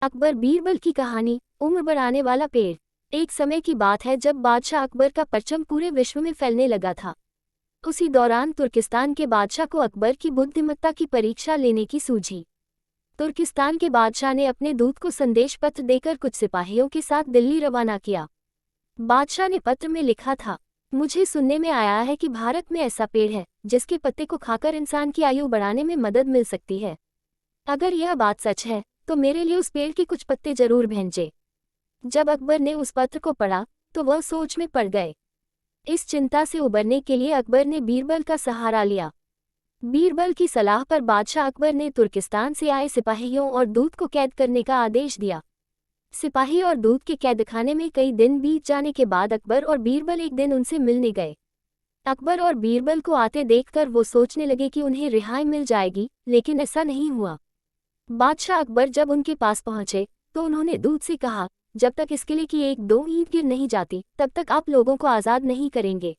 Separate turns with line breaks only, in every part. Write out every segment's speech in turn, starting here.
अकबर बीरबल की कहानी। उम्र बढ़ाने वाला पेड़। एक समय की बात है जब बादशाह अकबर का परचम पूरे विश्व में फैलने लगा था। उसी दौरान तुर्किस्तान के बादशाह को अकबर की बुद्धिमत्ता की परीक्षा लेने की सूझी। तुर्किस्तान के बादशाह ने अपने दूत को संदेश पत्र देकर कुछ सिपाहियों के साथ दिल्ली रवाना किया। बादशाह ने पत्र में लिखा था, मुझे सुनने में आया है कि भारत में ऐसा पेड़ है जिसके पत्ते को खाकर इंसान की आयु बढ़ाने में मदद मिल सकती है। अगर यह बात सच है तो मेरे लिए उस पेड़ के कुछ पत्ते जरूर भेजें। जब अकबर ने उस पत्र को पढ़ा तो वह सोच में पड़ गए। इस चिंता से उबरने के लिए अकबर ने बीरबल का सहारा लिया। बीरबल की सलाह पर बादशाह अकबर ने तुर्किस्तान से आए सिपाहियों और दूत को कैद करने का आदेश दिया। सिपाही और दूत के कैदखाने में कई दिन बीत जाने के बाद अकबर और बीरबल एक दिन उनसे मिलने गए। अकबर और बीरबल को आते देखकर वो सोचने लगे कि उन्हें रिहाई मिल जाएगी, लेकिन ऐसा नहीं हुआ। बादशाह अकबर जब उनके पास पहुंचे तो उन्होंने दूत से कहा, जब तक इस किले की एक दो ईंट गिर नहीं जाती तब तक आप लोगों को आज़ाद नहीं करेंगे।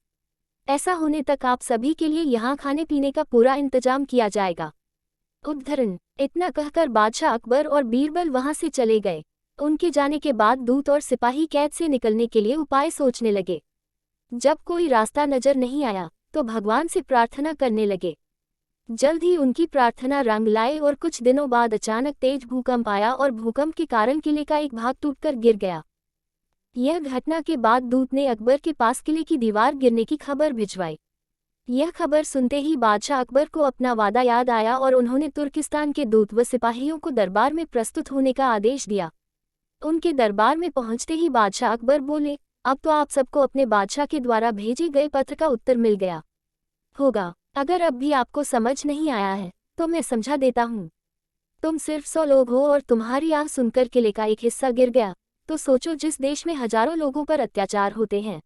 ऐसा होने तक आप सभी के लिए यहाँ खाने पीने का पूरा इंतजाम किया जाएगा। उद्धरण। इतना कहकर बादशाह अकबर और बीरबल वहां से चले गए। उनके जाने के बाद दूत और सिपाही कैद से निकलने के लिए उपाय सोचने लगे। जब कोई रास्ता नजर नहीं आया तो भगवान से प्रार्थना करने लगे। जल्द ही उनकी प्रार्थना रंग लाए और कुछ दिनों बाद अचानक तेज भूकंप आया और भूकंप के कारण किले का एक भाग टूटकर गिर गया। यह घटना के बाद दूत ने अकबर के पास किले की दीवार गिरने की खबर भिजवाई। यह खबर सुनते ही बादशाह अकबर को अपना वादा याद आया और उन्होंने तुर्किस्तान के दूत व सिपाहियों को दरबार में प्रस्तुत होने का आदेश दिया। उनके दरबार में पहुंचते ही बादशाह अकबर बोले, अब तो आप सबको अपने बादशाह के द्वारा भेजे गए पत्र का उत्तर मिल गया होगा। अगर अब भी आपको समझ नहीं आया है तो मैं समझा देता हूँ। तुम सिर्फ 100 लोग हो और तुम्हारी आह सुनकर किले का एक हिस्सा गिर गया, तो सोचो जिस देश में हजारों लोगों पर अत्याचार होते हैं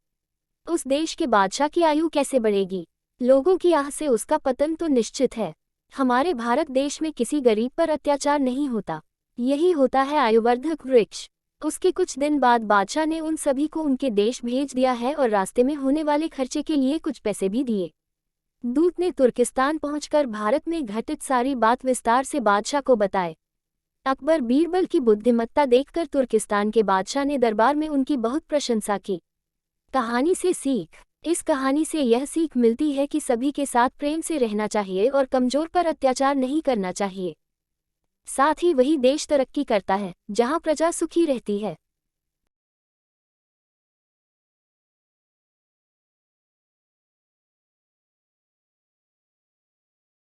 उस देश के बादशाह की आयु कैसे बढ़ेगी। लोगों की आह से उसका पतन तो निश्चित है। हमारे भारत देश में किसी गरीब पर अत्याचार नहीं होता, यही होता है आयुवर्धक वृक्ष। उसके कुछ दिन बाद बादशाह ने उन सभी को उनके देश भेज दिया है और रास्ते में होने वाले खर्चे के लिए कुछ पैसे भी दिए। दूत ने तुर्किस्तान पहुंचकर भारत में घटित सारी बात विस्तार से बादशाह को बताए। अकबर बीरबल की बुद्धिमत्ता देखकर तुर्किस्तान के बादशाह ने दरबार में उनकी बहुत प्रशंसा की। कहानी से सीख। इस कहानी से यह सीख मिलती है कि सभी के साथ प्रेम से रहना चाहिए और कमजोर पर अत्याचार नहीं करना चाहिए। साथ ही वही देश तरक्की करता है जहां प्रजा सुखी रहती है।